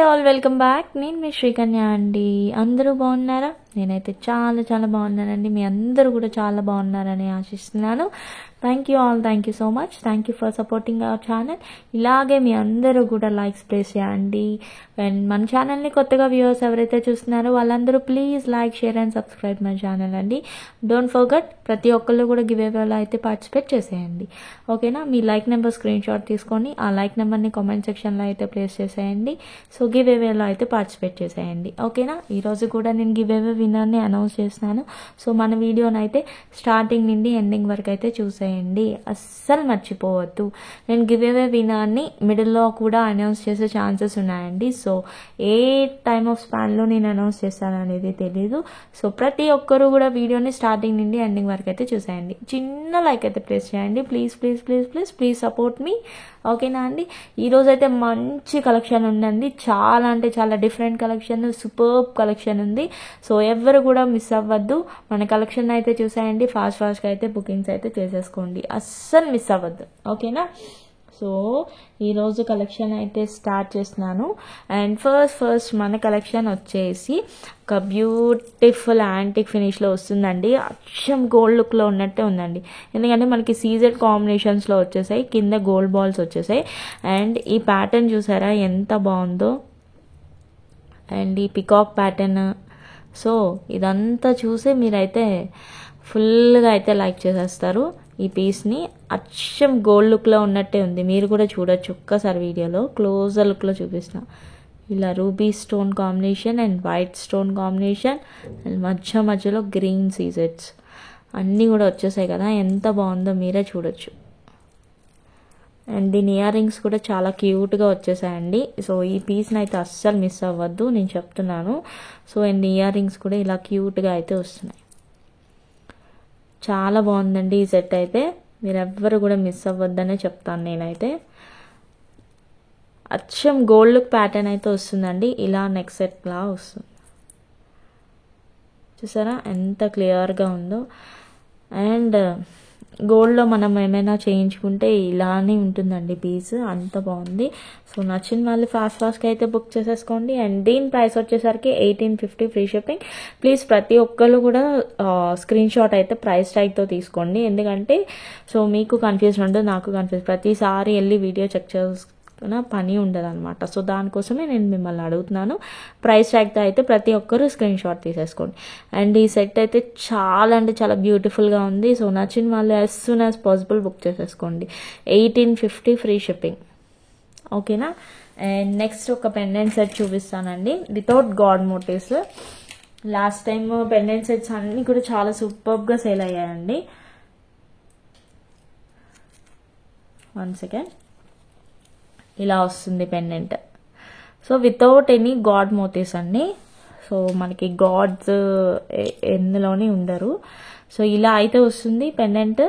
Hi all, welcome back. నేను మీ శ్రీకన్య అండి. అందరూ బాగున్నారా? నేనైతే చాలా చాలా బాగున్నానండి. మీ అందరూ కూడా చాలా బాగున్నారని ఆశిస్తున్నాను. Thank you all, thank you so much. Thank you for supporting our channel. ఇలాగే మీ అందరూ కూడా లైక్స్ ప్రెస్ చేయండి. అండ్ మన ఛానల్ని కొత్తగా వ్యూవర్స్ ఎవరైతే చూస్తున్నారో వాళ్ళందరూ please like, share and subscribe my channel అండి. డోంట్ ఫర్గెట్, ప్రతి ఒక్కళ్ళు కూడా గివ్ అవేలో అయితే పార్టిసిపేట్ చేసేయండి. ఓకేనా? మీ లైక్ నెంబర్ స్క్రీన్ షాట్ తీసుకొని ఆ లైక్ నెంబర్ని కామెంట్ సెక్షన్లో అయితే ప్లేస్ చేసేయండి. సో గివ్ అవేలో అయితే పార్టిసిపేట్ చేసేయండి. ఓకేనా? ఈరోజు కూడా నేను గివ్ అవే విన్నర్ని అనౌన్స్ చేస్తున్నాను. సో మన వీడియోని అయితే స్టార్టింగ్ నుండి ఎండింగ్ వరకు అయితే చూసేయండి. అస్సలు మర్చిపోవద్దు. నేను గివ్ అవే విన్నర్ని మిడిల్లో కూడా అనౌన్స్ చేసే ఛాన్సెస్ ఉన్నాయండి. సో ఏ టైమ్ ఆఫ్ స్పాన్లో నేను అనౌన్స్ చేస్తాను అనేది తెలీదు. సో ప్రతి ఒక్కరు కూడా వీడియోని స్టార్టింగ్ నుండి ఎండింగ్ వరకు అయితే చూసేయండి. చిన్న లైక్ అయితే ప్రెస్ చేయండి. Please please please please please support me. ఓకేనా అండి? ఈరోజు అయితే మంచి కలెక్షన్ ఉందండి. చాలా అంటే చాలా డిఫరెంట్ కలెక్షన్, సూపర్బ్ కలెక్షన్ ఉంది. సో ఎవరు కూడా మిస్ అవ్వద్దు. మన కలెక్షన్ అయితే చూసేయండి. ఫాస్ట్గా అయితే బుకింగ్స్ అయితే చేసేసుకోండి. అస్సలు మిస్ అవ్వద్దు. ఓకేనా? సో ఈరోజు కలెక్షన్ అయితే స్టార్ట్ చేస్తున్నాను. అండ్ ఫస్ట్ మన కలెక్షన్ వచ్చేసి ఒక బ్యూటిఫుల్ యాంటిక్ ఫినిష్లో వస్తుందండి. అచ్చం గోల్డ్ లుక్లో ఉన్నట్టే ఉందండి. ఎందుకంటే మనకి సీజెడ్ కాంబినేషన్స్లో వచ్చేసాయి. కింద గోల్డ్ బాల్స్ వచ్చేసాయి. అండ్ ఈ ప్యాటర్న్ చూసారా ఎంత బాగుందో. అండ్ ఈ పికాక్ ప్యాటర్న్. సో ఇదంతా చూసి మీరైతే ఫుల్గా అయితే లైక్ చేసేస్తారు ఈ పీస్ని. అచ్చం గోల్డ్ లుక్లో ఉన్నట్టే ఉంది. మీరు కూడా చూడొచ్చు ఒక్కసారి వీడియోలో. క్లోజర్ లుక్లో చూపిస్తున్నా. ఇలా ruby stone combination and white stone combination and మధ్యలో గ్రీన్ సీజెడ్స్ అన్నీ కూడా వచ్చేసాయి కదా. ఎంత బాగుందో మీరే చూడొచ్చు. అండ్ దీని ఇయర్ రింగ్స్ కూడా చాలా క్యూట్గా వచ్చేసాయండి. సో ఈ పీస్ని అయితే అస్సలు మిస్ అవ్వద్దు, నేను చెప్తున్నాను. సో అండ్ ఇయర్ రింగ్స్ కూడా ఇలా క్యూట్గా అయితే వస్తున్నాయి. చాలా బాగుందండి ఈ సెట్ అయితే. మీరు ఎవ్వరు కూడా మిస్ అవ్వద్దనే చెప్తాను నేనైతే. అచ్చం గోల్డ్ లుక్ ప్యాటర్న్ అయితే వస్తుందండి. ఇలా నెక్ సెట్లా వస్తుంది. చూసారా ఎంత క్లియర్గా ఉందో. అండ్ గోల్డ్లో మనం ఏమైనా చేయించుకుంటే ఇలానే ఉంటుందండి పీస్. అంత బాగుంది. సో నచ్చిన వాళ్ళు ఫాస్ట్గా అయితే బుక్ చేసేసుకోండి. అండ్ దీని ప్రైస్ వచ్చేసరికి 1850 ఫ్రీ షిప్పింగ్. ప్లీజ్ ప్రతి ఒక్కరు కూడా స్క్రీన్ షాట్ అయితే ప్రైస్ ట్యాగ్తో తీసుకోండి. ఎందుకంటే సో మీకు కన్ఫ్యూజన్ ఉండదు, నాకు కన్ఫ్యూజ్. ప్రతిసారి వెళ్ళి వీడియో చెక్ చేసుకున్న పని ఉండదు అనమాట. సో దానికోసమే నేను మిమ్మల్ని అడుగుతున్నాను. ప్రైస్ ట్యాగ్తో అయితే ప్రతి ఒక్కరు స్క్రీన్ షాట్ తీసేసుకోండి. అండ్ ఈ సెట్ అయితే చాలా అంటే చాలా బ్యూటిఫుల్గా ఉంది. సో నచ్చిన వాళ్ళు as soon as possible book చేసేసుకోండి. 1850 ఫ్రీ షిప్పింగ్. ఓకేనా? అండ్ నెక్స్ట్ ఒక పెండెంట్ సెట్ చూపిస్తానండి without god motifs. Last time pendant sets అన్నీ కూడా చాలా సూపర్గా సేల్ అయ్యాయండి. 1 సెకండ్. ఇలా వస్తుంది pendant. So without any god motifs అండి. సో మనకి గాడ్స్ ఎందులోనే ఉండరు. సో ఇలా అయితే వస్తుంది పెండెంట్.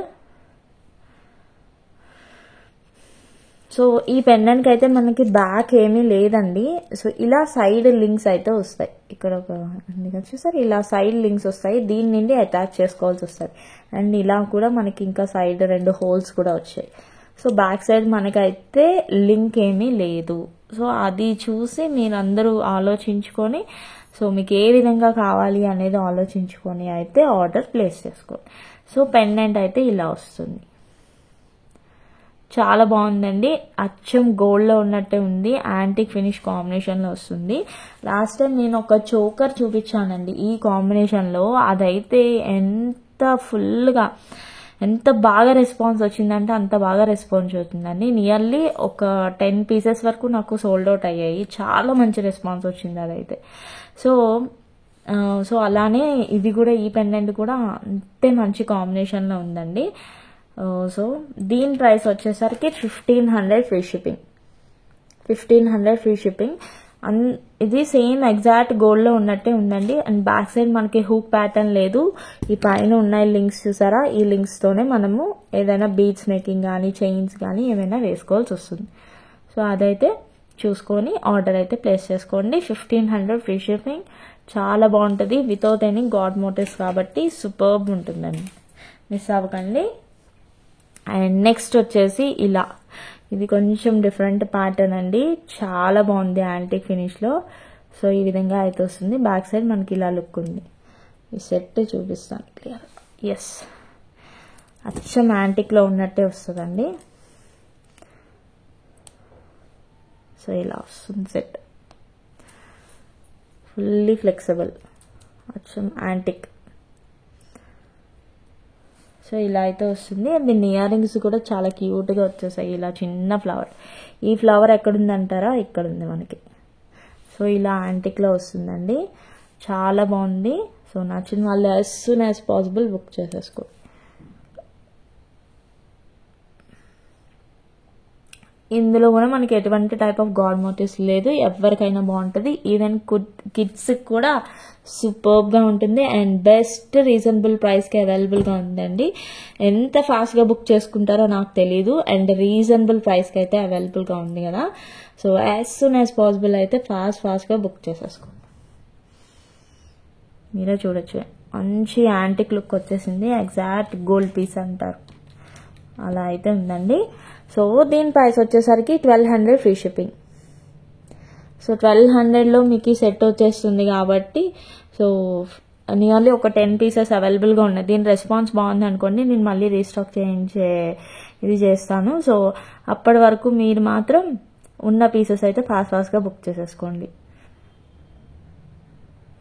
సో ఈ పెండెంట్కి అయితే మనకి బ్యాక్ ఏమీ లేదండి. సో ఇలా సైడ్ లింక్స్ అయితే వస్తాయి. ఇక్కడ ఒక చూసారు, ఇలా సైడ్ లింక్స్ వస్తాయి. దీని నుండి అటాచ్ చేసుకోవాల్సి వస్తుంది. అండ్ ఇలా కూడా మనకి ఇంకా సైడ్ 2 హోల్స్ కూడా వచ్చాయి. సో బ్యాక్ సైడ్ మనకైతే లింక్ ఏమీ లేదు. సో అది చూసి మీరందరూ ఆలోచించుకొని సో మీకు ఏ విధంగా కావాలి అనేది ఆలోచించుకొని అయితే ఆర్డర్ ప్లేస్ చేసుకోండి. సో పెండెంట్ అయితే ఇలా వస్తుంది. చాలా బాగుందండి. అచ్చం గోల్డ్లో ఉన్నట్టే ఉంది. యాంటిక్ ఫినిష్ కాంబినేషన్లో వస్తుంది. లాస్ట్ టైం నేను ఒక చోకర్ చూపించానండి ఈ కాంబినేషన్లో. అదైతే ఎంత బాగా రెస్పాన్స్ వచ్చిందంటే అంత బాగా రెస్పాన్స్ అవుతుందండి. నియర్లీ ఒక 10 పీసెస్ వరకు నాకు సోల్డ్ అవుట్ అయ్యాయి. చాలా మంచి రెస్పాన్స్ వచ్చింది అదైతే. సో అలానే ఇది కూడా, ఈ పెండెంట్ కూడా అంతే మంచి కాంబినేషన్లో ఉందండి. సో దీని ప్రైస్ వచ్చేసరికి 1500 ఫ్రీ షిప్పింగ్. 1500 free shipping. ఇది సేమ్ ఎగ్జాక్ట్ గోల్డ్లో ఉన్నట్టే ఉందండి. అండ్ బ్యాక్ సైడ్ మనకి హూక్ ప్యాటర్న్ లేదు. ఈ పైన ఉన్నాయి లింక్స్ చూసారా, ఈ లింక్స్తోనే మనము ఏదైనా బీడ్స్ మేకింగ్ కానీ చైన్స్ కానీ ఏమైనా వేసుకోవాల్సి వస్తుంది. సో అదైతే చూసుకొని ఆర్డర్ అయితే ప్లేస్ చేసుకోండి. 1500 ఫ్రీ షిప్పింగ్. చాలా బాగుంటుంది. వితౌట్ ఎనీ గాడ్ మోటివ్స్ కాబట్టి సూపర్బ్ ఉంటుందండి. మిస్ అవ్వకండి. అండ్ నెక్స్ట్ వచ్చేసి ఇలా ఇది కొంచెం డిఫరెంట్ ప్యాటర్న్ అండి, చాలా బాగుంది యాంటిక్ ఫినిష్లో. సో ఈ విధంగా అయితే వస్తుంది. బ్యాక్ సైడ్ మనకి ఇలా లుక్ ఉంది. ఈ సెట్ చూపిస్తాను క్లియర్. ఎస్, అచ్చం యాంటిక్లో ఉన్నట్టే వస్తుందండి. సో ఇలా వస్తుంది సెట్, ఫుల్లీ ఫ్లెక్సిబుల్, అచ్చం యాంటిక్. సో ఇలా అయితే వస్తుంది. దీని ఇయర్ రింగ్స్ కూడా చాలా క్యూట్గా వచ్చేసాయి. ఇలా చిన్న ఫ్లవర్, ఈ ఫ్లవర్ ఎక్కడుందంటారా, ఇక్కడ ఉంది మనకి. సో ఇలా యాంటిక్లో వస్తుందండి, చాలా బాగుంది. సో నచ్చిన వాళ్ళు as soon as possible book చేసేసుకో. ఇందులో కూడా మనకి ఎటువంటి టైప్ ఆఫ్ గాడ్ మోటివ్స్ లేదు, ఎవరికైనా బాగుంటుంది. ఈవెన్ కిడ్స్కి కూడా సూపర్బ్గా ఉంటుంది అండ్ బెస్ట్ రీజనబుల్ ప్రైస్కి అవైలబుల్గా ఉందండి. ఎంత ఫాస్ట్గా బుక్ చేసుకుంటారో నాకు తెలీదు, అండ్ రీజనబుల్ ప్రైస్కి అయితే అవైలబుల్గా ఉంది కదా. So as soon as possible అయితే ఫాస్ట్గా బుక్ చేసేసుకోండి. మీరే చూడొచ్చు, మంచి యాంటిక్ లుక్ వచ్చేసింది, ఎగ్జాక్ట్ గోల్డ్ పీస్ అంటారు అలా అయితే ఉందండి. సో దీని ప్రైస్ వచ్చేసరికి 1200 ఫ్రీ షిప్పింగ్. సో 1200లో మీకు ఈ సెట్ వచ్చేస్తుంది కాబట్టి, సో నియర్లీ ఒక 10 పీసెస్ అవైలబుల్గా ఉన్నాయి. దీని రెస్పాన్స్ బాగుంది అనుకోండి, నేను మళ్ళీ రీస్టాక్ ఇది చేస్తాను. సో అప్పటి వరకు మీరు మాత్రం ఉన్న పీసెస్ అయితే ఫాస్ట్గా బుక్ చేసేసుకోండి.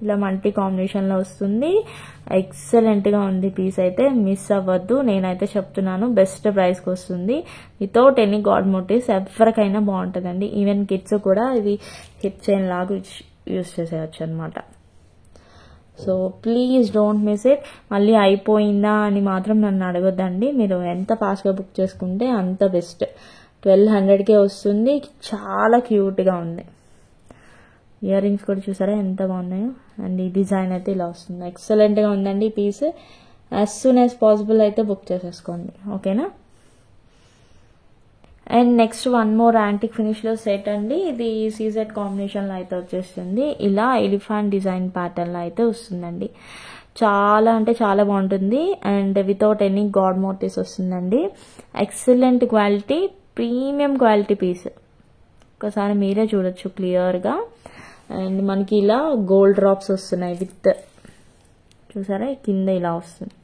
ఇలా మల్టీ కాంబినేషన్లో వస్తుంది, ఎక్సలెంట్గా ఉంది పీస్ అయితే, మిస్ అవ్వద్దు. నేనైతే చెప్తున్నాను, బెస్ట్ ప్రైస్కి వస్తుంది వితౌట్ ఎనీ గాడ్ మోటివ్స్. ఎవరికైనా బాగుంటుందండి, ఈవెన్ కిడ్స్ కూడా ఇది హిప్ చైన్ లాగా యూజ్ చేసేయచ్చు అనమాట. So please don't miss it. మళ్ళీ అయిపోయిందా అని మాత్రం నన్ను అడగొద్దండి. మీరు ఎంత ఫాస్ట్గా బుక్ చేసుకుంటే అంత బెస్ట్. 1200కే వస్తుంది, చాలా క్యూట్గా ఉంది. ఇయర్ రింగ్స్ కూడా చూసారా ఎంత బాగున్నాయో, అండ్ ఈ డిజైన్ అయితే ఇలా వస్తుంది, ఎక్సలెంట్గా ఉందండి ఈ piece. As soon as possible అయితే బుక్ చేసేసుకోండి, ఓకేనా. And next one more antique ఫినిష్లో సెట్ అండి. ఇది సీజెడ్ కాంబినేషన్లో అయితే వచ్చేస్తుంది. ఇలా ఎలిఫెంట్ డిజైన్ ప్యాటర్న్లో అయితే వస్తుందండి. చాలా అంటే చాలా బాగుంటుంది and without any god motives వస్తుందండి. Excellent quality, premium quality piece. ఒకసారి మీరే చూడొచ్చు క్లియర్గా. అండ్ మనకి ఇలా గోల్డ్ డ్రాప్స్ వస్తున్నాయి విత్, చూసారా కింద ఇలా వస్తుంది.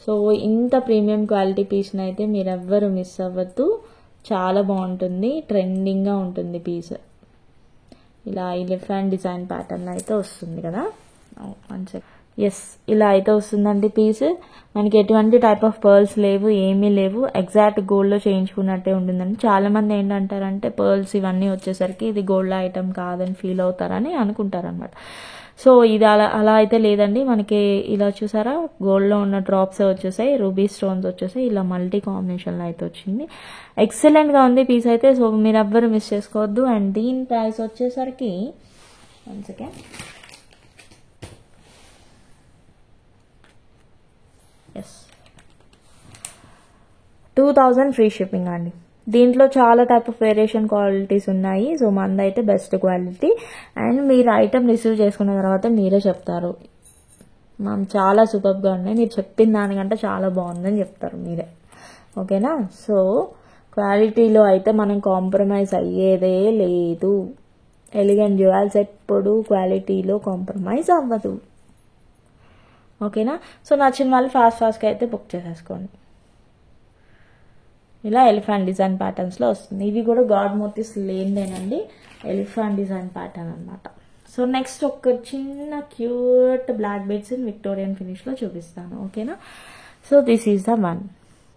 సో ఇంత ప్రీమియం క్వాలిటీ పీస్ని అయితే మీరు ఎవ్వరు మిస్ అవ్వద్దు, చాలా బాగుంటుంది, ట్రెండింగ్గా ఉంటుంది పీస్. ఇలా ఎలిఫెంట్ డిజైన్ ప్యాటర్న్ అయితే వస్తుంది కదా, మంచిగా. ఎస్, ఇలా అయితే వస్తుందండి పీస్. మనకి ఎటువంటి టైప్ ఆఫ్ పర్ల్స్ లేవు, ఏమీ లేవు, ఎగ్జాక్ట్ గోల్డ్లో చేయించుకున్నట్టే ఉంటుందండి. చాలామంది ఏంటంటారంటే పర్ల్స్ ఇవన్నీ వచ్చేసరికి ఇది గోల్డ్ ఐటమ్ కాదని ఫీల్ అవుతారని అనుకుంటారనమాట. సో ఇది అలా అయితే లేదండి. మనకి ఇలా చూసారా గోల్డ్లో ఉన్న డ్రాప్స్ వచ్చేసాయి, రూబీ స్టోన్స్ వచ్చేసాయి, ఇలా మల్టీ కాంబినేషన్లో అయితే వచ్చింది. ఎక్సలెంట్గా ఉంది పీస్ అయితే. సో మీరు ఎవ్వరు మిస్ చేసుకోవద్దు. అండ్ దీని ప్రైస్ వచ్చేసరికి one second, yes 2000 free shipping అండి. దీంట్లో చాలా టైప్ ఆఫ్ వేరియేషన్ క్వాలిటీస్ ఉన్నాయి. సో మందైతే బెస్ట్ క్వాలిటీ. అండ్ మీరు ఐటమ్ రిసీవ్ చేసుకున్న తర్వాత మీరే చెప్తారు మ్యామ్ చాలా సూపర్గా ఉన్నాయి, మీరు చెప్పిన దానికంటే చాలా బాగుందని చెప్తారు మీరే, ఓకేనా. సో క్వాలిటీలో అయితే మనం కాంప్రమైజ్ అయ్యేదే లేదు. ఎలిగెంట్ జ్యువెల్స్ ఎప్పుడు క్వాలిటీలో కాంప్రమైజ్ అవ్వదు, ఓకేనా. సో నచ్చిన వాళ్ళు ఫాస్ట్గా అయితే బుక్ చేసేసుకోండి. ఇలా ఎలిఫెంట్ డిజైన్ ప్యాటర్న్స్లో వస్తుంది. ఇవి కూడా గాడ్ మోటివ్స్ లేనిదేనండి, ఎలిఫెంట్ డిజైన్ ప్యాటర్న్ అనమాట. సో నెక్స్ట్ ఒక చిన్న cute black beads in Victorian ఫినిష్లో చూపిస్తాను, ఓకేనా. So this is the one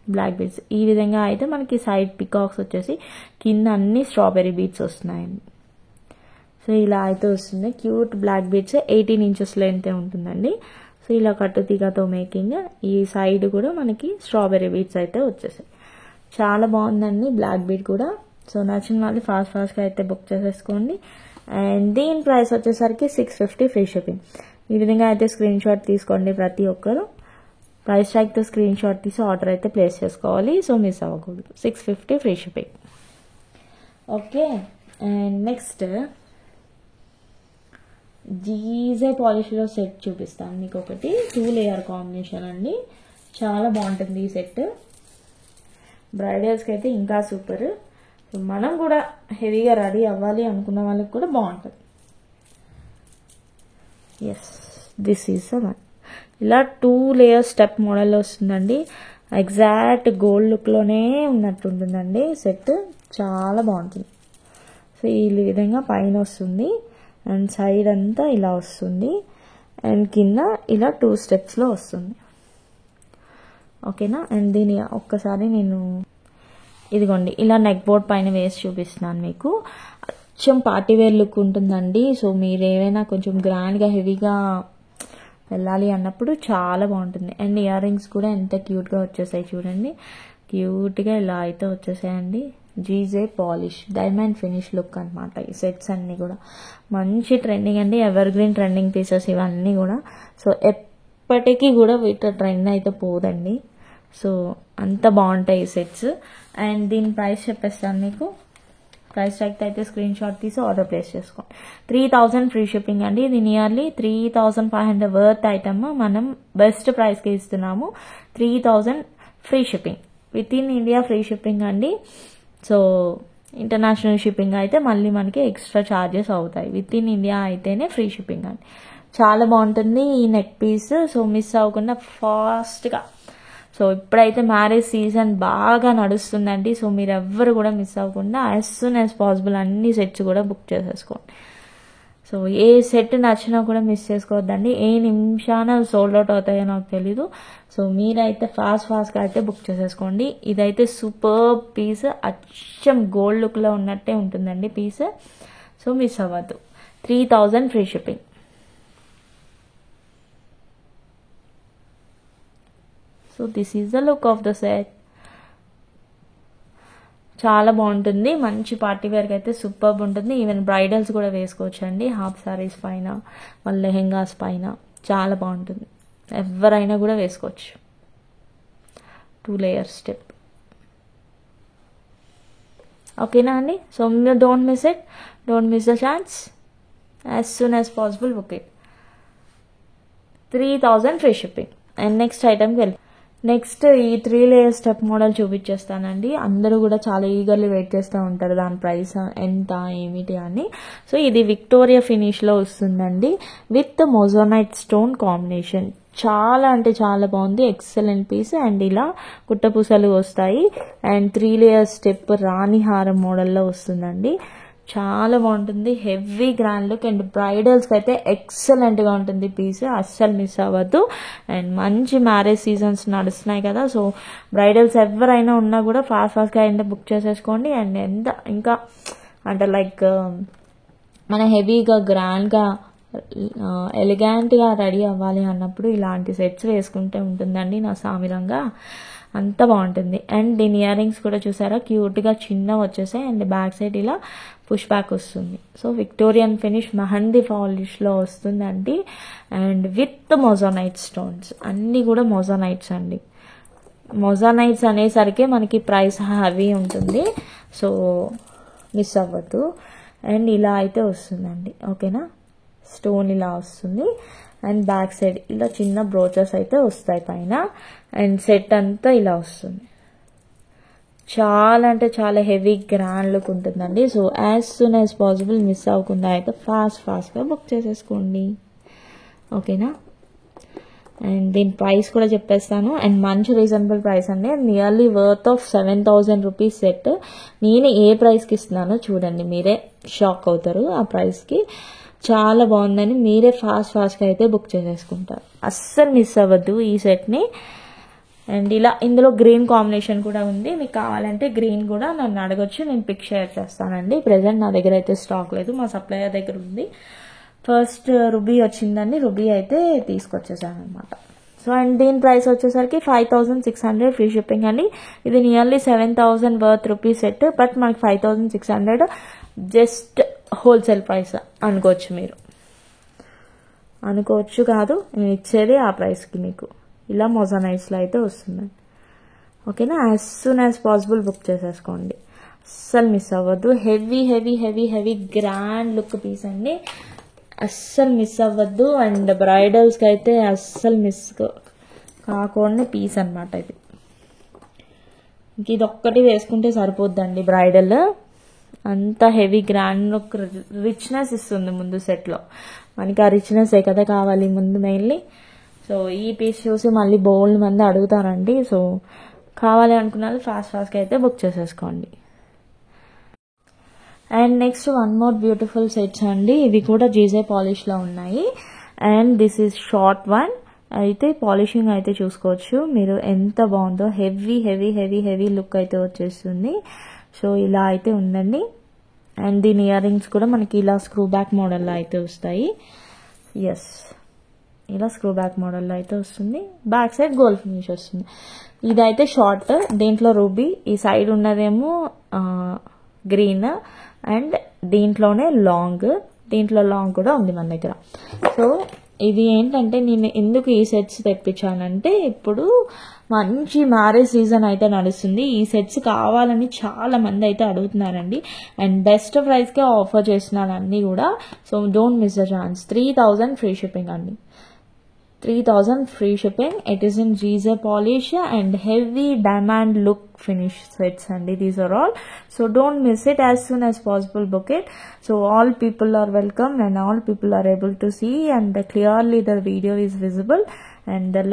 black beads. ఈ విధంగా అయితే మనకి సైడ్ పికాక్స్ వచ్చేసి కింద అన్ని స్ట్రాబెర్రీ బీడ్స్ వస్తున్నాయండి. సో ఇలా అయితే వస్తుంది cute black beads. 18 inches length ఉంటుందండి. సో ఇలా కట్టు తీగతో మేకింగ్. ఈ సైడ్ కూడా మనకి స్ట్రాబెర్రీ బీడ్స్ అయితే వచ్చేసాయి. చాలా బాగుందండి బ్లాక్ బీడ్ కూడా. సో నచ్చిన వాళ్ళు ఫాస్ట్గా అయితే బుక్ చేసేసుకోండి. అండ్ దీని ప్రైస్ వచ్చేసరికి 650 ఫ్రీ షిప్పింగ్. ఈ విధంగా అయితే స్క్రీన్ షాట్ తీసుకోండి ప్రతి ఒక్కరు. ప్రైస్ ట్యాగ్తో స్క్రీన్ షాట్ తీసి ఆర్డర్ అయితే ప్లేస్ చేసుకోవాలి. సో మిస్ అవ్వకూడదు. 650 free shipping, okay. And next GJ పాలిష్లో సెట్ చూపిస్తాను మీకు. ఒకటి 2 లేయర్ కాంబినేషన్ అండి, చాలా బాగుంటుంది ఈ సెట్. బ్రైడల్స్కి అయితే ఇంకా సూపర్. మనం కూడా హెవీగా రెడీ అవ్వాలి అనుకున్న వాళ్ళకి కూడా బాగుంటుంది. Yes, this is the one. ఇలా 2 లేయర్ స్టెప్ మోడల్లో వస్తుందండి. ఎగ్జాక్ట్ గోల్డ్ లుక్లోనే ఉన్నట్టుంటుందండి సెట్. చాలా బాగుంటుంది. సో ఈ విధంగా పైన వస్తుంది అండ్ సైడ్ అంతా ఇలా వస్తుంది అండ్ కింద ఇలా 2 స్టెప్స్లో వస్తుంది. ఓకేనా. అండ్ దీని ఒక్కసారి నేను ఇదిగోండి ఇలా నెక్ బోర్డ్ పైన వేసి చూపిస్తున్నాను మీకు. అచ్చం పార్టీవేర్ లుక్ ఉంటుందండి. సో మీరు ఏమైనా కొంచెం గ్రాండ్గా హెవీగా వెళ్ళాలి అన్నప్పుడు చాలా బాగుంటుంది. అండ్ ఇయర్ రింగ్స్ కూడా ఎంత క్యూట్గా వచ్చేసాయి చూడండి. క్యూట్గా ఇలా అయితే వచ్చేసాయండి. GJ polish diamond finish look అనమాట. ఈ సెట్స్ అన్నీ కూడా మంచి ట్రెండింగ్ అండి. ఎవర్ గ్రీన్ ట్రెండింగ్ పీసెస్ ఇవన్నీ కూడా. సో ఎప్పటికీ కూడా వీటి ట్రెండ్ అయితే పోదండి. సో అంత బాగుంటాయి ఈ సెట్స్. అండ్ దీని ప్రైస్ చెప్పేస్తాను మీకు. ప్రైస్ ట్యాగ్ అయితే స్క్రీన్ షాట్ తీసి ఆర్డర్ ప్లేస్ చేసుకోండి. 3000 ఫ్రీ షిప్పింగ్ అండి. ఇది నియర్లీ 3500 వర్త్ ఐటమ్ మనం బెస్ట్ ప్రైస్కి ఇస్తున్నాము. 3000 free shipping, with in India free shipping అండి. సో ఇంటర్నేషనల్ షిప్పింగ్ అయితే మళ్ళీ మనకి ఎక్స్ట్రా ఛార్జెస్ అవుతాయి. విత్ ఇన్ ఇండియా అయితేనే ఫ్రీ షిప్పింగ్ అండి. చాలా బాగుంటుంది ఈ నెక్ పీస్. సో మిస్ అవ్వకుండా ఫాస్ట్గా. సో ఇప్పుడైతే మ్యారేజ్ సీజన్ బాగా నడుస్తుందండి. సో మీరు ఎవ్వరు కూడా మిస్ అవ్వకుండా యాజ్ సూన్ యాజ్ పాసిబుల్ అన్ని సెట్స్ కూడా బుక్ చేసేసుకోండి. సో ఏ సెట్ నచ్చినా కూడా మిస్ చేసుకోవద్దండి. ఏ నిమిషాన సోల్డ్ అవుట్ అవుతాయో నాకు తెలీదు. సో మీరైతే ఫాస్ట్గా అయితే బుక్ చేసేసుకోండి. ఇదైతే సూపర్ పీస్. అచ్చం గోల్డ్ లుక్లో ఉన్నట్టే ఉంటుందండి పీస్. సో మిస్ అవ్వద్దు. 3000 free shipping. So this is the look of the set. చాలా బాగుంటుంది. మంచి పార్టీ వేర్కి అయితే సూపర్బ్ ఉంటుంది. ఈవెన్ బ్రైడల్స్ కూడా వేసుకోవచ్చు అండి. హాఫ్ సారీస్ పైన, మళ్ళీ లెహెంగాస్ పైన చాలా బాగుంటుంది. ఎవరైనా కూడా వేసుకోవచ్చు. 2 లేయర్ స్టెప్. ఓకేనా అండి. సో మీరు don't miss it. Don't miss the chance. As soon as possible book it. 3000 free shipping. And next ఐటమ్కి వెళ్ళి నెక్స్ట్ ఈ 3 లేయర్ స్టెప్ మోడల్ చూపించేస్తానండి. అందరూ కూడా చాలా ఈగర్లీ వెయిట్ చేస్తూ ఉంటారు దాని ప్రైస్ ఎంత ఏమిటి అని. సో ఇది విక్టోరియా ఫినిష్లో వస్తుందండి విత్ మొజోనైట్ స్టోన్ కాంబినేషన్. చాలా అంటే చాలా బాగుంది. Excellent piece. అండ్ ఇలా కుట్టపూసలు వస్తాయి. అండ్ 3 లేయర్ స్టెప్ రాణి హారం మోడల్లో వస్తుందండి. చాలా బాగుంటుంది. Heavy grand look. అండ్ బ్రైడల్స్కి అయితే ఎక్సలెంట్గా ఉంటుంది పీస్. అస్సలు మిస్ అవ్వద్దు. అండ్ మంచి మ్యారేజ్ సీజన్స్ నడుస్తున్నాయి కదా. సో బ్రైడల్స్ ఎవరైనా ఉన్నా కూడా ఫాస్ట్గా అయితే బుక్ చేసేసుకోండి. అండ్ ఎంత ఇంకా అంటే లైక్ మన హెవీగా గ్రాండ్గా ఎలిగెంట్గా రెడీ అవ్వాలి అన్నప్పుడు ఇలాంటి సెట్స్ వేసుకుంటే ఉంటుందండి నా సామిరంగా. అంత బాగుంటుంది. అండ్ దీని ఇయర్ రింగ్స్ కూడా చూసారా క్యూట్గా చిన్న వచ్చేసాయి. అండ్ బ్యాక్ సైడ్ ఇలా పుష్ బ్యాక్ వస్తుంది. సో విక్టోరియన్ ఫినిష్ మెహందీ పాలిష్లో వస్తుందండి. And with moissanite stones. అన్నీ కూడా మొజోనైట్స్ అండి. మొజోనైట్స్ అనేసరికి మనకి ప్రైస్ హెవీ ఉంటుంది. సో మిస్ అవ్వద్దు. అండ్ ఇలా అయితే వస్తుందండి. ఓకేనా. స్టోన్ ఇలా వస్తుంది. అండ్ బ్యాక్ సైడ్ ఇలా చిన్న బ్రోచెస్ అయితే వస్తాయి పైన. అండ్ సెట్ అంతా ఇలా వస్తుంది. చాలా అంటే చాలా హెవీ గ్రాండ్ లుక్ ఉంటుందండి. So as soon as possible miss అవ్వకుండా అయితే ఫాస్ట్గా బుక్ చేసేసుకోండి. ఓకేనా. అండ్ దీని ప్రైస్ కూడా చెప్పేస్తాను. అండ్ మంచి రీజనబుల్ ప్రైస్ అండి. Nearly worth of 7000 rupees set. నేను ఏ ప్రైస్కి ఇస్తున్నానో చూడండి, మీరే షాక్ అవుతారు ఆ ప్రైస్కి. చాలా బాగుందని మీరే ఫాస్ట్గా అయితే బుక్ చేసేసుకుంటారు. అస్సలు మిస్ అవ్వద్దు ఈ సెట్ని. అండ్ ఇలా ఇందులో గ్రీన్ కాంబినేషన్ కూడా ఉంది. మీకు కావాలంటే గ్రీన్ కూడా నన్ను అడగొచ్చు, నేను పిక్ షేర్ చేస్తానండి. ప్రెజెంట్ నా దగ్గర అయితే స్టాక్ లేదు, మా సప్లయర్ దగ్గర ఉంది. ఫస్ట్ రుబీ వచ్చిందండి, రుబీ అయితే తీసుకొచ్చేసాను అనమాట. సో అండ్ దీని ప్రైస్ వచ్చేసరికి 5600 ఫ్రీ షిప్పింగ్ అండి. ఇది nearly 7000 worth rupees set. But మనకి 5600 జస్ట్ హోల్సేల్ ప్రైస్ అనుకోవచ్చు. మీరు అనుకోవచ్చు కాదు, నేను ఇచ్చేది ఆ ప్రైస్కి మీకు. ఇలా మొజోనైట్స్లో అయితే వస్తుందండి. ఓకేనా. As soon as possible book చేసేసుకోండి. అస్సలు మిస్ అవ్వద్దు. Heavy heavy heavy heavy grand look piece అండి. అస్సలు మిస్ అవ్వద్దు. అండ్ బ్రైడల్స్కి అయితే అస్సలు మిస్ కాకుండా పీస్ అనమాట ఇది. ఇంక ఇది ఒక్కటి వేసుకుంటే సరిపోద్దండి బ్రైడల్. అంత హెవీ గ్రాండ్ ఒక రిచ్నెస్ ఇస్తుంది ముందు సెట్లో. మనకి ఆ రిచ్నెస్సే కదా కావాలి ముందు మెయిన్లీ. సో ఈ పీస్ చూసి మళ్ళీ బోల్డ్ మంది అడుగుతారండి. సో కావాలి అనుకున్నారు ఫాస్ట్గా అయితే బుక్ చేసేసుకోండి. And next one more beautiful sets అండి. ఇవి కూడా జీజే పాలిష్లో ఉన్నాయి. And this is short one. అయితే పాలిషింగ్ అయితే చూసుకోవచ్చు మీరు ఎంత బాగుందో. Heavy heavy heavy heavy look అయితే వచ్చేస్తుంది. సో ఇలా అయితే ఉందండి. అండ్ దీని ఇయర్ రింగ్స్ కూడా మనకి ఇలా స్క్రూ బ్యాక్ మోడల్లో అయితే వస్తాయి. ఎస్, ఇలా స్క్రూ బ్యాక్ మోడల్లో అయితే వస్తుంది. బ్యాక్ సైడ్ గోల్డ్ ఫినిష్ వస్తుంది. ఇదైతే షార్ట్, దీంట్లో రూబీ, ఈ సైడ్ ఉన్నదేమో గ్రీన్, అండ్ దీంట్లోనే లాంగ్, దీంట్లో లాంగ్ కూడా ఉంది మన దగ్గర. సో ఇది ఏంటంటే నేను ఎందుకు ఈ సెట్స్ తెప్పించానంటే ఇప్పుడు మంచి మ్యారేజ్ సీజన్ అయితే నడుస్తుంది. ఈ సెట్స్ కావాలని చాలా మంది అయితే అడుగుతున్నారండి. అండ్ బెస్ట్ ప్రైస్కే ఆఫర్ చేస్తున్నాను అన్నీ కూడా. So don't miss the chance. 3000 free shipping అండి. 3000 free shipping. It is in Giza polish and heavy diamond look finish sets and these are all. So don't miss it. As soon as possible book it. So all people are welcome and all people are able to see, and clearly the video is visible, and the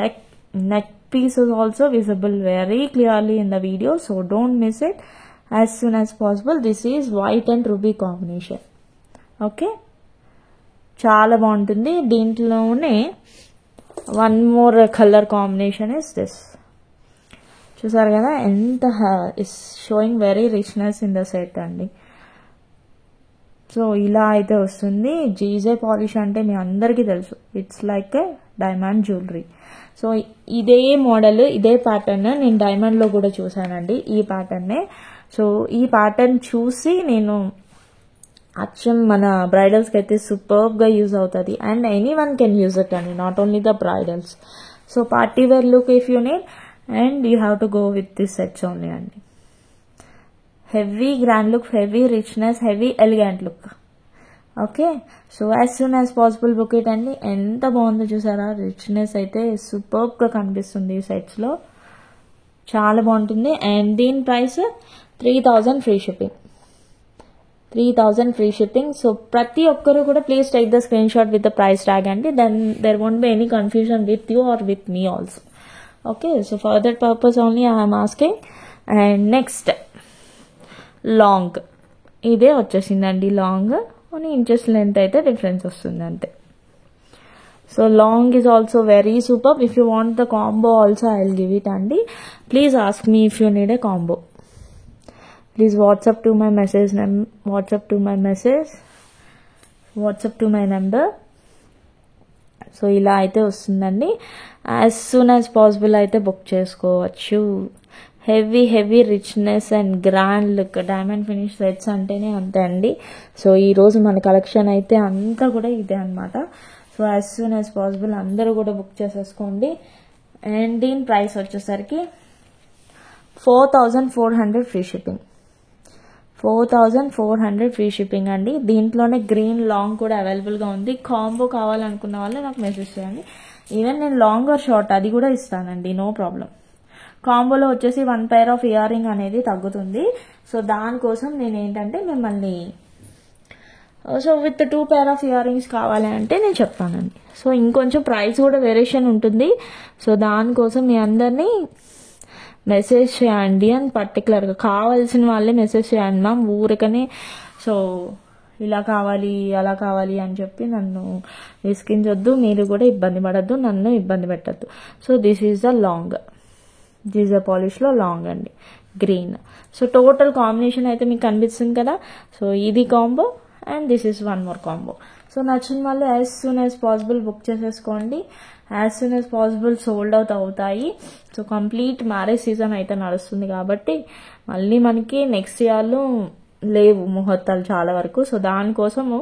neck piece is also visible very clearly in the video. So don't miss it as soon as possible. This is white and ruby combination. Okay, చాలా బాగుంటుంది. దీంట్లోనే one more colour combination is this. చూసారు కదా ఎంత is showing very richness in the set అండి. So ఇలా అయితే వస్తుంది. జీజే పాలిష్ అంటే మీ అందరికీ తెలుసు, it's like A diamond jewellery. So ఇదే మోడల్ ఇదే ప్యాటర్న్ నేను డైమండ్లో కూడా చూసానండి, ఈ ప్యాటర్నే. సో ఈ ప్యాటర్న్ చూసి నేను అచ్చం మన బ్రైడల్స్కి అయితే సూపర్గా యూజ్ అవుతుంది. And any one can use it అండి, not only the bridals. So party wear look if you need, and you have to go with this sets only అండి. Heavy grand look, heavy richness, heavy elegant look. Okay, so as soon as possible book it అండి. ఎంత బాగుందో చూసారా, richness అయితే సూపర్గా కనిపిస్తుంది ఈ సెట్స్లో, చాలా బాగుంటుంది. అండ్ దీని price 3000 free shipping. 3000 free shipping. So ప్రతి ఒక్కరు కూడా please take the screen shot with the price tag అండి. Then there won't be any confusion with you or with me also. Okay, so for that purpose only I'm asking. And next long, ఇదే వచ్చేసిందండి long. కొన్ని inches length అయితే difference వస్తుంది అంతే. So long is also very super. If you want the combo also I will give it అండి. Please ask me if you need a combo. Please WhatsApp to my number. సో ఇలా అయితే వస్తుందండి. As soon as possible అయితే book చేసుకోవచ్చు. Heavy heavy richness and grand look, diamond finish sets అంటేనే అంతే అండి. సో ఈరోజు మన కలెక్షన్ అయితే అంతా కూడా ఇదే అనమాట. So as soon as possible అందరూ కూడా బుక్ చేసేసుకోండి. అండ్ దీని ప్రైస్ వచ్చేసరికి 4400 ఫ్రీ షిప్పింగ్. 4400 ఫ్రీ షిప్పింగ్ అండి. దీంట్లోనే గ్రీన్ లాంగ్ కూడా అవైలబుల్గా ఉంది. కాంబో కావాలనుకున్న వాళ్ళు నాకు మెసేజ్ చేయండి. ఈవెన్ నేను లాంగ్ ఆర్ షార్ట్ అది కూడా ఇస్తానండి, నో ప్రాబ్లం. కాంబోలో వచ్చేసి 1 pair ఆఫ్ ఇయర్ రింగ్ అనేది తగ్గుతుంది. సో దానికోసం నేను ఏంటంటే మిమ్మల్ని with 2 pair of ear rings కావాలి అంటే నేను చెప్తానండి. సో ఇంకొంచెం ప్రైస్ కూడా వేరియేషన్ ఉంటుంది. సో దానికోసం మీ అందరినీ మెసేజ్ చేయండి అని పర్టికులర్గా కావాల్సిన వాళ్ళే మెసేజ్ చేయండి మ్యామ్. ఊరికనే సో ఇలా కావాలి అలా కావాలి అని చెప్పి నన్ను విసిగించొద్దు, మీరు కూడా ఇబ్బంది పడద్దు, నన్ను ఇబ్బంది పెట్టద్దు. So this is the long, GJ పాలిష్లో లాంగ్ అండి, గ్రీన్. సో టోటల్ కాంబినేషన్ అయితే మీకు కనిపిస్తుంది కదా. సో ఇది combo and this is one more combo. So నచ్చిన వాళ్ళు as soon as possible book చేసేసుకోండి. As soon as possible sold out అవుతాయి. సో కంప్లీట్ మ్యారేజ్ సీజన్ అయితే నడుస్తుంది కాబట్టి మళ్ళీ మనకి నెక్స్ట్ ఇయర్లో లేవు ముహూర్తాలు చాలా వరకు. సో దానికోసము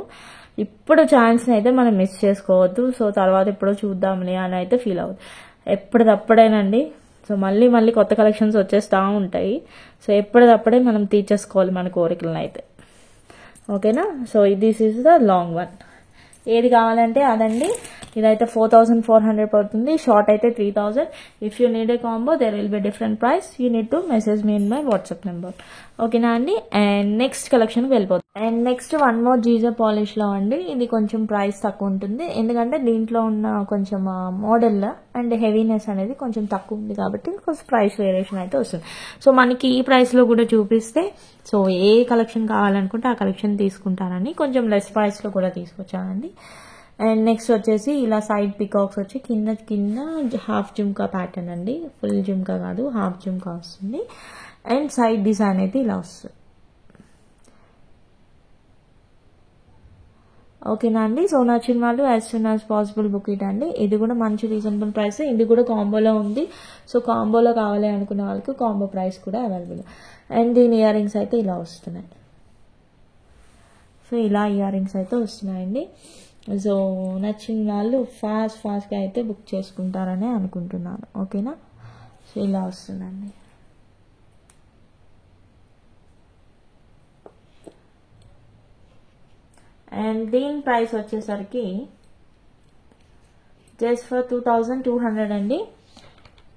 ఇప్పుడు ఛాన్స్ని అయితే మనం మిస్ చేసుకోవద్దు. సో తర్వాత ఎప్పుడో చూద్దాంలే అని అయితే ఫీల్ అవ్వద్దు, ఎప్పటిదప్పుడేనండి. సో మళ్ళీ మళ్ళీ కొత్త కలెక్షన్స్ వచ్చేస్తూ ఉంటాయి. సో ఎప్పటిదప్పుడే మనం తీర్చేసుకోవాలి మన కోరికలను అయితే, ఓకేనా. So this is the long one. ఏది కావాలంటే అదండి. ఇదైతే 4400 పడుతుంది. షార్ట్ అయితే 3000. If you need a combo there will be different price. You need to message me in my WhatsApp number. ఓకేనా అండి. అండ్ నెక్స్ట్ కలెక్షన్కి వెళ్ళిపోతుంది. అండ్ నెక్స్ట్ వన్ మోర్ జీజర్ పాలిష్లో అండి. ఇది కొంచెం ప్రైస్ తక్కువ ఉంటుంది, ఎందుకంటే దీంట్లో ఉన్న కొంచెం మోడల్ అండ్ హెవీనెస్ అనేది కొంచెం తక్కువ ఉంది కాబట్టి కొంచెం ప్రైస్ వేరియేషన్ అయితే వస్తుంది. సో మనకి ఈ ప్రైస్లో కూడా చూపిస్తే సో ఏ కలెక్షన్ కావాలనుకుంటే ఆ కలెక్షన్ తీసుకుంటానని కొంచెం లెస్ ప్రైస్లో కూడా తీసుకొచ్చానండి. అండ్ నెక్స్ట్ వచ్చేసి ఇలా సైడ్ పికాక్స్ వచ్చి కింద హాఫ్ జుమ్కా ప్యాటర్న్ అండి, ఫుల్ జుమ్కా కాదు, హాఫ్ జుమ్కా వస్తుంది. అండ్ సైడ్ డిజైన్ అయితే ఇలా వస్తుంది. ఓకేనా అండి. సో నచ్చిన వాళ్ళు as soon as possible book it అండి. ఇది కూడా మంచి రీజనబుల్ ప్రైస్. ఇది కూడా కాంబోలో ఉంది. సో కాంబోలో కావాలి అనుకున్న వాళ్ళకి కాంబో ప్రైస్ కూడా అవైలబుల్. అండ్ దీని ఇయర్ రింగ్స్ అయితే ఇలా వస్తున్నాయి. సో ఇలా ఇయర్ రింగ్స్ అయితే వస్తున్నాయండి. సో నచ్చిన వాళ్ళు ఫాస్ట్గా అయితే బుక్ చేసుకుంటారని అనుకుంటున్నాను. ఓకేనా. సో ఇలా వస్తుందండి. అండ్ దీని ప్రైస్ వచ్చేసరికి జస్ట్ ఫర్ 2200 అండి,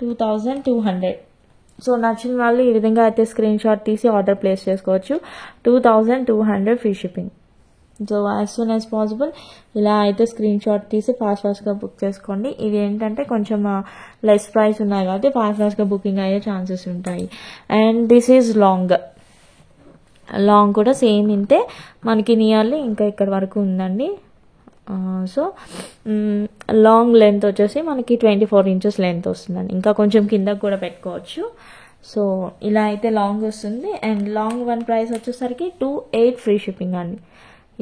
2200. సో నచ్చిన వాళ్ళు ఈ విధంగా అయితే స్క్రీన్ షాట్ తీసి ఆర్డర్ ప్లేస్ చేసుకోవచ్చు. 2200 free shipping. So as soon as possible ఇలా అయితే స్క్రీన్ షాట్ తీసి ఫాస్ట్గా బుక్ చేసుకోండి. ఇవి ఏంటంటే కొంచెం లెస్ ప్రైస్ ఉన్నాయి కాబట్టి ఫాస్ట్గా బుకింగ్ అయ్యే ఛాన్సెస్ ఉంటాయి. అండ్ దిస్ ఈజ్ లాంగ్ కూడా సేమ్ ఇంతే మనకి నియర్లీ ఇంకా ఇక్కడ వరకు ఉందండి. సో లాంగ్ లెంత్ వచ్చేసి మనకి 24 ఇంచెస్ లెంత్ వస్తుందండి. ఇంకా కొంచెం కిందకు కూడా పెట్టుకోవచ్చు. సో ఇలా అయితే లాంగ్ వస్తుంది. అండ్ లాంగ్ వన్ ప్రైస్ వచ్చేసరికి 28 ఫ్రీ షిప్పింగ్ అండి.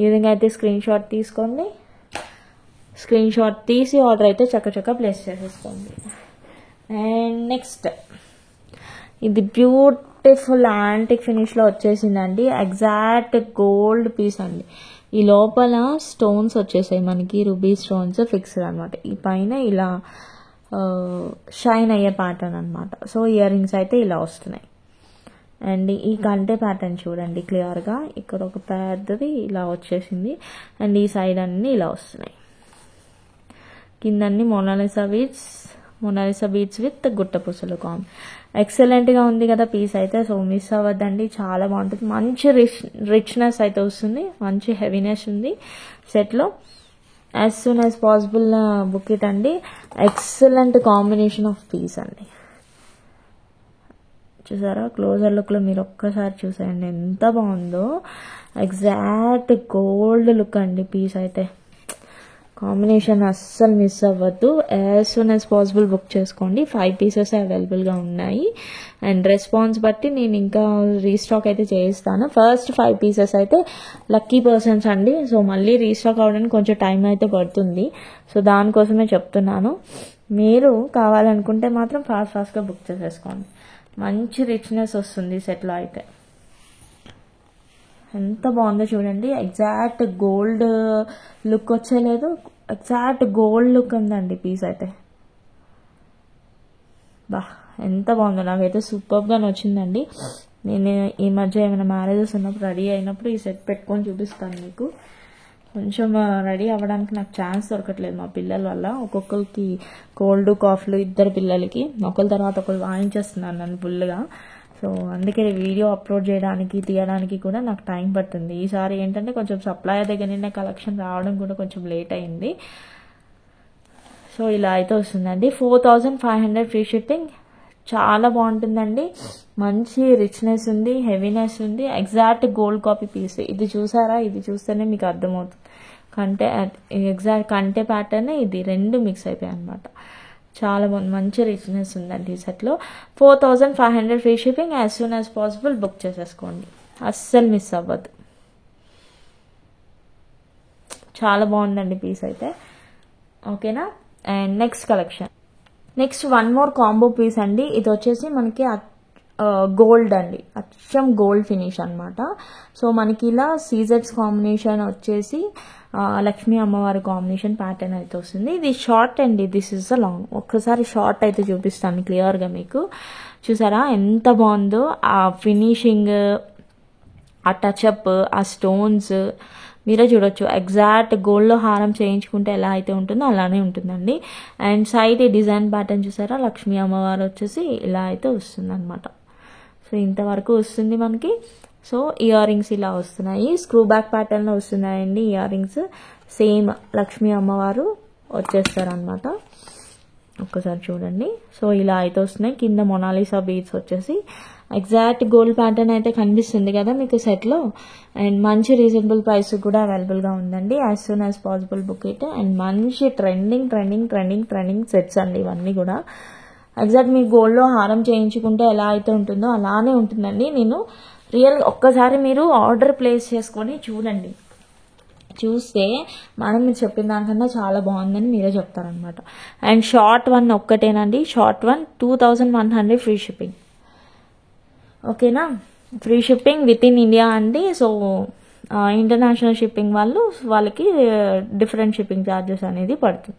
ఈ విధంగా అయితే స్క్రీన్ షాట్ తీసుకోండి. స్క్రీన్ షాట్ తీసి ఆర్డర్ అయితే చక్కచక్క ప్లేస్ చేసేసుకోండి. అండ్ నెక్స్ట్ ఇది బ్యూటిఫుల్ యాంటిక్ ఫినిష్లో వచ్చేసిందండి. ఎగ్జాక్ట్ గోల్డ్ పీస్ అండి. ఈ లోపల స్టోన్స్ వచ్చేసాయి మనకి, రూబీ స్టోన్స్ ఫిక్స్డ్ అనమాట. ఈ పైన ఇలా షైన్ అయ్యే ప్యాటర్న్ అనమాట. సో ఇయర్ రింగ్స్ అయితే ఇలా వస్తున్నాయి. అండ్ ఈ కంటే ప్యాటర్న్ చూడండి క్లియర్గా, ఇక్కడ ఒక పెద్దది ఇలా వచ్చేసింది. అండ్ ఈ సైడ్ అన్నీ ఇలా వస్తున్నాయి. కిందన్నీ మొనాలిసా బీడ్స్ విత్ గుట్ట పూసలు కామ్. ఎక్సలెంట్గా ఉంది కదా పీస్ అయితే. సో మిస్ అవ్వద్దండి, చాలా బాగుంటుంది. మంచి రిచ్నెస్ అయితే వస్తుంది, మంచి హెవీనెస్ ఉంది సెట్లో. As soon as possible book it అండి. ఎక్సలెంట్ కాంబినేషన్ ఆఫ్ పీస్ అండి. చూసారా క్లోజర్ లుక్లో మీరు ఒక్కసారి చూసేయండి ఎంత బాగుందో. ఎగ్జాక్ట్ గోల్డ్ లుక్ అండి పీస్ అయితే. కాంబినేషన్ అస్సలు మిస్ అవ్వద్దు. As soon as possible book చేసుకోండి. 5 పీసెస్ అవైలబుల్గా ఉన్నాయి. అండ్ రెస్పాన్స్ బట్టి నేను ఇంకా రీస్టాక్ అయితే చేయిస్తాను. ఫస్ట్ 5 పీసెస్ అయితే లక్కీ పర్సన్స్ అండి. సో మళ్ళీ రీస్టాక్ అవ్వడానికి కొంచెం టైం అయితే పడుతుంది. సో దానికోసమే చెప్తున్నాను. మీరు కావాలనుకుంటే మాత్రం ఫాస్ట్గా బుక్ చేసేసుకోండి. మంచి రిచ్నెస్ వస్తుంది సెట్లో అయితే. ఎంత బాగుందో చూడండి. ఎగ్జాక్ట్ గోల్డ్ లుక్ వచ్చేలేదు, ఎగ్జాక్ట్ గోల్డ్ లుక్ ఉందండి పీస్ అయితే. ఎంత బాగుందో, నాకైతే సూపర్గా నచ్చిందండి. నేను ఈ మధ్య ఏమైనా మ్యారేజెస్ ఉన్నప్పుడు రెడీ అయినప్పుడు ఈ సెట్ పెట్టుకొని చూపిస్తాను మీకు. కొంచెం రెడీ అవ్వడానికి నాకు ఛాన్స్ దొరకట్లేదు మా పిల్లల వల్ల. ఒక్కొక్కరికి కోల్డ్ కాఫ్లు, 2 పిల్లలకి ఒకరి తర్వాత ఒకరు వాయించేస్తున్నాను నన్ను ఫుల్గా. సో అందుకే వీడియో అప్లోడ్ చేయడానికి తీయడానికి కూడా నాకు టైం పడుతుంది. ఈసారి ఏంటంటే కొంచెం సప్లయర్ దగ్గర నిన్న కలెక్షన్ రావడం కూడా కొంచెం లేట్ అయింది. సో ఇలా అయితే వస్తుందండి. 4500 ఫ్రీ షిప్పింగ్. చాలా బాగుంటుందండి. మంచి రిచ్నెస్ ఉంది, హెవీనెస్ ఉంది. Exact gold copy piece. ఇది చూసారా, ఇది చూస్తేనే మీకు అర్థమవుతుంది. ఎగ్జాక్ట్ కంటే ప్యాటర్న్ ఇది 2 మిక్స్ అయిపోయాయి అనమాట. చాలా బాగుంది, మంచి రిచ్నెస్ ఉందండి ఈ సెట్లో. 4500 free shipping. As soon as possible book చేసేసుకోండి, అస్సలు మిస్ అవ్వద్దు. చాలా బాగుందండి పీస్ అయితే. ఓకేనా. And next collection, next one more combo piece అండి. ఇది వచ్చేసి మనకి గోల్డ్ అండి, అచ్చం గోల్డ్ ఫినిష్ అనమాట. సో మనకి ఇలా సీజెడ్స్ కాంబినేషన్ వచ్చేసి లక్ష్మీ అమ్మవారి కాంబినేషన్ ప్యాటర్న్ అయితే వస్తుంది. ఇది షార్ట్ అండి, దిస్ ఇస్ ద లాంగ్. ఒక్కసారి షార్ట్ అయితే చూపిస్తాను క్లియర్గా మీకు. చూసారా ఎంత బాగుందో ఆ ఫినిషింగ్, ఆ టచ్అప్, ఆ స్టోన్స్, మీరే చూడొచ్చు ఎగ్జాక్ట్ గోల్డ్లో హారం చేయించుకుంటే ఎలా అయితే ఉంటుందో అలానే ఉంటుందండి. అండ్ సైడ్ డిజైన్ ప్యాటర్న్ చూసారా, లక్ష్మీ అమ్మవారు వచ్చేసి ఇలా అయితే వస్తుంది అనమాట. సో ఇంతవరకు వస్తుంది మనకి. సో ఇయర్ రింగ్స్ ఇలా వస్తున్నాయి, స్క్రూ బ్యాక్ ప్యాటర్న్లో వస్తున్నాయండి ఇయర్ రింగ్స్. సేమ్ లక్ష్మీ అమ్మవారు వచ్చేస్తారనమాట. ఒక్కసారి చూడండి. సో ఇలా అయితే వస్తున్నాయి. కింద మొనాలిసా బీడ్స్ వచ్చేసి ఎగ్జాక్ట్ గోల్డ్ ప్యాటర్న్ అయితే కనిపిస్తుంది కదా మీకు సెట్లో. అండ్ మంచి రీజనబుల్ ప్రైస్ కూడా అవైలబుల్గా ఉందండి. As soon as possible book it. And మంచి ట్రెండింగ్ సెట్స్ అండి ఇవన్నీ కూడా. ఎగ్జాక్ట్ మీ గోల్డ్లో హారం చేయించుకుంటే ఎలా అయితే ఉంటుందో అలానే ఉంటుందండి. నేను ఒక్కసారి మీరు ఆర్డర్ ప్లేస్ చేసుకొని చూడండి, చూస్తే మనం మీరు చెప్పిన దానికన్నా చాలా బాగుందని మీరే చెప్తారనమాట. అండ్ షార్ట్ వన్ ఒక్కటేనండి, షార్ట్ వన్ 2100 ఫ్రీ షిప్పింగ్. ఓకేనా, free shipping with in India అండి. సో ఇంటర్నేషనల్ షిప్పింగ్ వాళ్ళకి డిఫరెంట్ షిప్పింగ్ ఛార్జెస్ అనేది పడుతుంది.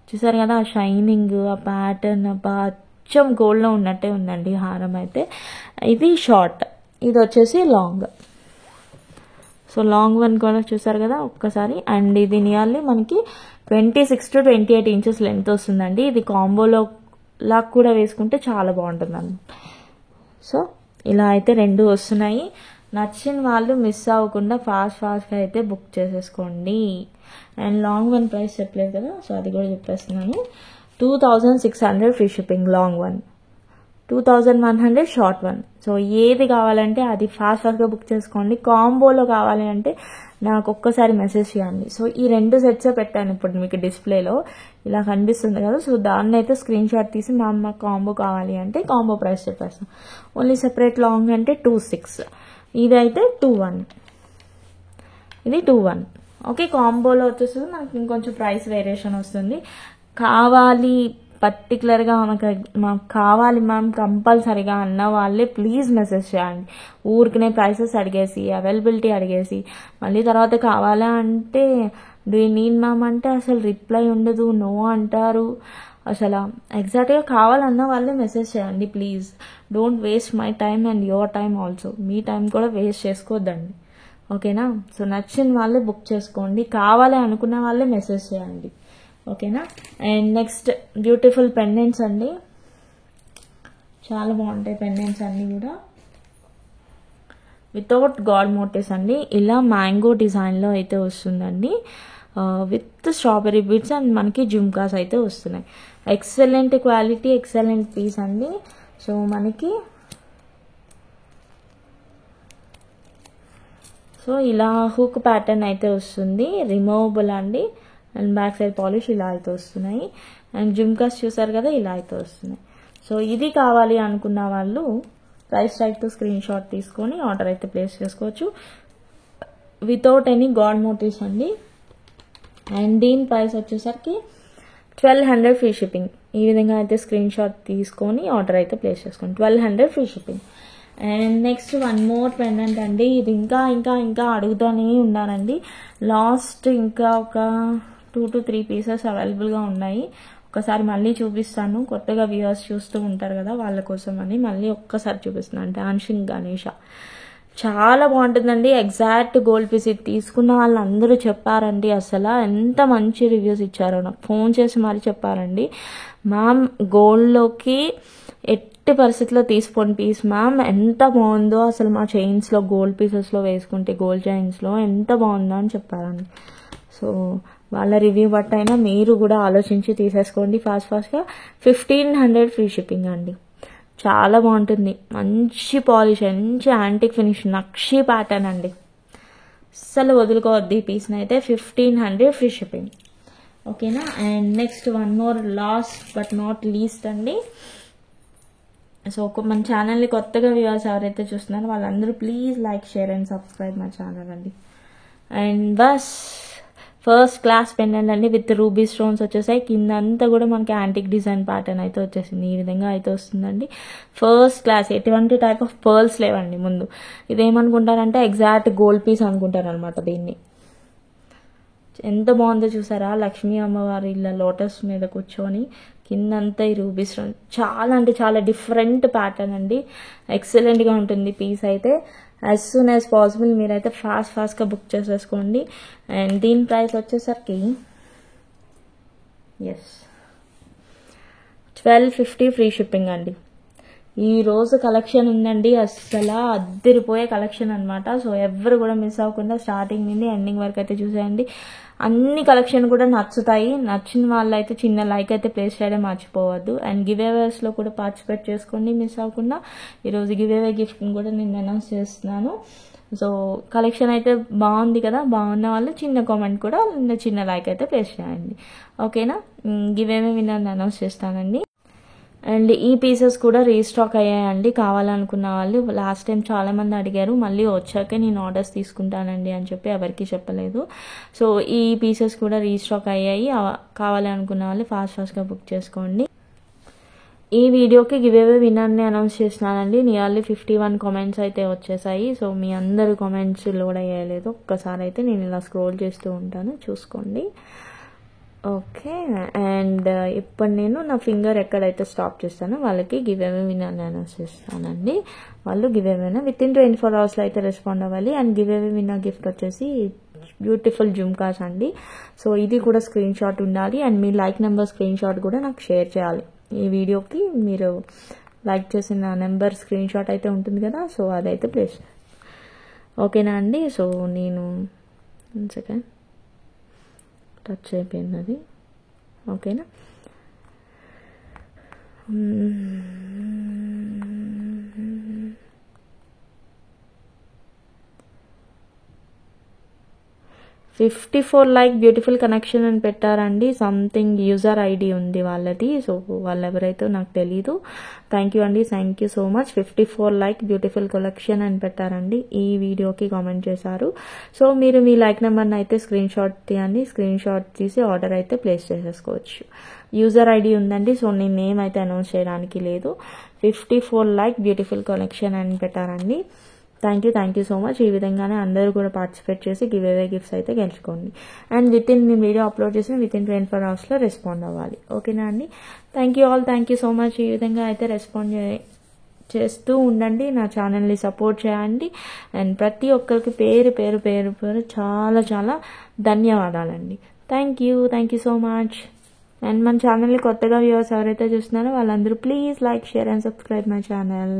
చూసారు కదా ఆ షైనింగ్, ఆ ప్యాటర్న్, అచ్చం గోల్డ్లో ఉన్నట్టే ఉందండి హారం అయితే. ఇది షార్ట్, ఇది వచ్చేసి లాంగ్. సో లాంగ్ వన్ కూడా చూసారు కదా ఒక్కసారి. అండ్ ఇది నియర్లీ మనకి 26 to 28 ఇంచెస్ లెంత్ వస్తుందండి. ఇది కాంబోలో లాగా కూడా వేసుకుంటే చాలా బాగుంటుంది అన్నమాట. సో ఇలా అయితే రెండు వస్తున్నాయి. నచ్చిన వాళ్ళు మిస్ అవ్వకుండా ఫాస్ట్గా అయితే బుక్ చేసేసుకోండి. అండ్ లాంగ్ వన్ ప్రైస్ చెప్పలేదు కదా, సో అది కూడా చెప్పేస్తున్నాను. 2600 free shipping long one, 2100 short one. So ఏది కావాలంటే అది ఫాస్ట్గా బుక్ చేసుకోండి. కాంబోలో కావాలి అంటే నాకు ఒక్కసారి మెసేజ్ చేయండి. సో ఈ రెండు సెట్సే పెట్టాను ఇప్పుడు మీకు డిస్ప్లేలో ఇలా కనిపిస్తుంది కదా. సో దాన్ని అయితే స్క్రీన్ షాట్ తీసి మా అమ్మ కాంబో కావాలి అంటే కాంబో ప్రైస్ చెప్పేస్తాం. ఓన్లీ సెపరేట్ లాంగ్ అంటే 26, ఇది అయితే 21, ఇది 21. ఓకే, కాంబోలో వచ్చేసి మనకి ఇంకొంచెం ప్రైస్ వేరియేషన్ వస్తుంది. కావాలి పర్టికులర్గా మాకు కావాలి మ్యామ్ కంపల్సరీగా అన్న వాళ్ళే ప్లీజ్ మెసేజ్ చేయండి. ఊరికనే ప్రైసెస్ అడిగేసి అవైలబిలిటీ అడిగేసి మళ్ళీ తర్వాత కావాలా అంటే నేను మ్యామ్ అంటే అసలు రిప్లై ఉండదు, నో అంటారు. అసలు ఎగ్జాక్ట్గా కావాలన్న వాళ్ళే మెసేజ్ చేయండి please. Don't waste my time and your time also. Me time కూడా వేస్ట్ చేసుకోవద్దండి. ఓకేనా, సో నచ్చిన వాళ్ళే బుక్ చేసుకోండి. కావాలి అనుకున్న వాళ్ళే మెసేజ్ చేయండి. ఓకేనా. అండ్ నెక్స్ట్ బ్యూటిఫుల్ పెండెంట్స్ అండి, చాలా బాగుంటాయి పెండెంట్స్ అన్నీ కూడా. వితౌట్ గాడ్ మోటివ్స్ అండి, ఇలా మ్యాంగో డిజైన్లో అయితే వస్తుందండి. విత్ స్ట్రాబెరీ బీడ్స్ అండ్ మనకి జుమ్కాస్ అయితే వస్తున్నాయి. ఎక్సలెంట్ క్వాలిటీ, ఎక్సలెంట్ పీస్ అండి. సో మనకి ఇలా హుక్ ప్యాటర్న్ అయితే వస్తుంది, రిమూవబుల్ అండి. అండ్ బ్యాక్ సైడ్ పాలిష్ ఇలా అయితే వస్తున్నాయి. అండ్ జుమ్కాస్ చూసారు కదా ఇలా అయితే వస్తున్నాయి. సో ఇది కావాలి అనుకున్న వాళ్ళు ప్రైస్ ట్యాగ్తో స్క్రీన్ షాట్ తీసుకొని ఆర్డర్ అయితే ప్లేస్ చేసుకోవచ్చు వితౌట్ ఎనీ గాడ్ మోటివ్స్ అండి. అండ్ దీని ప్రైస్ వచ్చేసరికి 1200 ఫ్రీ షిప్పింగ్. ఈ విధంగా అయితే స్క్రీన్ షాట్ తీసుకొని ఆర్డర్ అయితే ప్లేస్ చేసుకోండి. 1200 free shipping. And next one more pendant అండి. ఇది ఇంకా అడుగుతూనే ఉన్నానండి. లాస్ట్ ఇంకా ఒక 2 to 3 పీసెస్ అవైలబుల్గా ఉన్నాయి. ఒకసారి మళ్ళీ చూపిస్తాను, కొత్తగా వ్యూవర్స్ చూస్తూ ఉంటారు కదా వాళ్ళ కోసం అని మళ్ళీ ఒక్కసారి చూపిస్తున్నాను. డాన్సింగ్ గణేష చాలా బాగుంటుందండి. ఎగ్జాక్ట్ గోల్డ్ పీస్ ఇది తీసుకున్న వాళ్ళందరూ చెప్పారండి, అసలు ఎంత మంచి రివ్యూస్ ఇచ్చారో. నాకు ఫోన్ చేసి మరీ చెప్పారండి, మ్యామ్ గోల్డ్లోకి ఎట్టి పరిస్థితిలో తీసుకోండి పీస్ మ్యామ్, ఎంత బాగుందో అసలు మా చైన్స్లో గోల్డ్ పీసెస్లో వేసుకుంటే గోల్డ్ చైన్స్లో ఎంత బాగుందో అని చెప్పారండి. సో వాళ్ళ రివ్యూ బట్టి అయినా మీరు కూడా ఆలోచించి తీసేసుకోండి ఫాస్ట్గా. 1500 ఫ్రీ షిప్పింగ్ అండి. చాలా బాగుంటుంది, మంచి పాలిష్, మంచి యాంటిక్ ఫినిష్, నక్షి ప్యాటర్న్ అండి. అస్సలు వదులుకోవద్దు ఈ పీస్ని అయితే. 1500 ఫ్రీ షిప్పింగ్. ఓకేనా. And next one more last but not least అండి. సో మన ఛానల్ని కొత్తగా వ్యూవర్స్ ఎవరైతే చూస్తున్నారో వాళ్ళందరూ please like, share and subscribe మా ఛానల్ అండి. And bus first class pendant అండి విత్ రూబీ స్టోన్స్ వచ్చేసాయి. కింద అంతా కూడా మనకి యాంటిక్ డిజైన్ ప్యాటర్న్ అయితే వచ్చేసింది. ఈ విధంగా అయితే వస్తుందండి. ఫస్ట్ క్లాస్, ఎటువంటి టైప్ ఆఫ్ పర్ల్స్ లేవండి ముందు. ఇదేమనుకుంటారంటే ఎగ్జాక్ట్ గోల్డ్ పీస్ అనుకుంటారు అనమాట దీన్ని. ఎంత బాగుందో చూసారా, లక్ష్మీ అమ్మవారి ఇలా లోటస్ మీద కూర్చొని కిందంతా ఈ రూబీ స్టోన్. చాలా అంటే చాలా డిఫరెంట్ ప్యాటర్న్ అండి. ఎక్సలెంట్గా ఉంటుంది పీస్ అయితే. యాజ్ సూన్ యాజ్ పాసిబుల్ మీరైతే ఫాస్ట్గా బుక్ చేసేసుకోండి. అండ్ దీని ప్రైస్ వచ్చేసరికి 1250 ఫ్రీ షిప్పింగ్ అండి. ఈ రోజు కలెక్షన్ ఉందండి, అస్సలు అద్దరిపోయే కలెక్షన్ అనమాట. సో ఎవరు కూడా మిస్ అవ్వకుండా స్టార్టింగ్ నుండి ఎండింగ్ వరకు అయితే చూసేయండి. అన్ని కలెక్షన్ కూడా నచ్చుతాయి. నచ్చిన వాళ్ళు అయితే చిన్న లైక్ అయితే ప్లేస్ చేయడం మర్చిపోవద్దు. అండ్ గివ్ అవేస్లో కూడా పార్టిసిపేట్ చేసుకోండి మిస్ అవ్వకుండా. ఈరోజు గివ్ అవే గిఫ్ట్ కూడా నేను అనౌన్స్ చేస్తున్నాను. సో కలెక్షన్ అయితే బాగుంది కదా, బాగున్న వాళ్ళు చిన్న కామెంట్ కూడా చిన్న లైక్ అయితే ప్లేస్ చేయండి. ఓకేనా? గివ్ అవే విన్నర్ని అనౌన్స్ చేస్తానండి. అండ్ ఈ పీసెస్ కూడా రీస్టాక్ అయ్యాయండి. కావాలనుకున్న వాళ్ళు లాస్ట్ టైం చాలామంది అడిగారు, మళ్ళీ వచ్చాకే నేను ఆర్డర్స్ తీసుకుంటానండి అని చెప్పి ఎవరికి చెప్పలేదు. సో ఈ పీసెస్ కూడా రీస్టాక్ అయ్యాయి. కావాలనుకున్న వాళ్ళు ఫాస్ట్గా బుక్ చేసుకోండి. ఈ వీడియోకి గివ్ అవే విన్నర్ని అనౌన్స్ చేసినానండి. నియర్లీ 51 కామెంట్స్ అయితే వచ్చేసాయి. సో మీ అందరు కామెంట్స్ లోడ్ అయ్యలేదు. ఒక్కసారి అయితే నేను ఇలా స్క్రోల్ చేస్తూ ఉంటాను, చూసుకోండి. ఓకే. అండ్ ఇప్పుడు నేను నా ఫింగర్ ఎక్కడైతే స్టాప్ చేస్తానో వాళ్ళకి గివ్ అవే విన్నర్ని అనౌన్స్ చేస్తానండి. వాళ్ళు గివ్ అవేనా వితిన్ 24 అవర్స్లో అయితే రెస్పాండ్ అవ్వాలి. And give away winner gift వచ్చేసి బ్యూటిఫుల్ జుమ్కాస్ అండి. సో ఇది కూడా స్క్రీన్ షాట్ ఉండాలి. And me like number screen shot కూడా నాకు షేర్ చేయాలి. ఈ వీడియోకి మీరు లైక్ చేసిన నెంబర్ స్క్రీన్ షాట్ అయితే ఉంటుంది కదా, సో అదైతే ప్లేస్. ఓకేనా అండి? సో నేను సెకండ్ టచ్ అయిపోయింది అది. ఓకేనా? $54 బ్యూటిఫుల్ కనెక్షన్ అని పెట్టారండి. సంథింగ్ యూజర్ ఐడి ఉంది వాళ్ళది. సో వాళ్ళు ఎవరైతే నాకు తెలీదు. థ్యాంక్ యూ అండి, thank you so much. $54 beautiful collection అని పెట్టారండి. ఈ వీడియోకి కామెంట్ చేశారు. సో మీరు మీ లైక్ నెంబర్ని అయితే స్క్రీన్ షాట్ తీయండి. స్క్రీన్ షాట్ తీసి ఆర్డర్ అయితే ప్లేస్ చేసేసుకోవచ్చు. యూజర్ ఐడి ఉందండి. సో నేను నేమ్ అయితే అనౌన్స్ చేయడానికి లేదు. $54 బ్యూటిఫుల్ కలెక్షన్ అని పెట్టారండి. Thank you so much. ఈ విధంగానే అందరూ కూడా పార్టిసిపేట్ చేసి గివ్ అవే గిఫ్ట్స్ అయితే గెలుచుకోండి. అండ్ నేను వీడియో అప్లోడ్ చేసిన వితిన్ 24 అవర్స్లో రెస్పాండ్ అవ్వాలి. ఓకేనా అండి? Thank you so much. ఈ విధంగా అయితే రెస్పాండ్ చేస్తూ ఉండండి. నా ఛానల్ని సపోర్ట్ చేయండి. అండ్ ప్రతి ఒక్కరికి పేరు పేరు పేరు పేరు చాలా చాలా ధన్యవాదాలండి. Thank you so much. And మన ఛానల్ని కొత్తగా వ్యూవర్స్ ఎవరైతే చూస్తున్నారో వాళ్ళందరూ please like, share and subscribe my channel.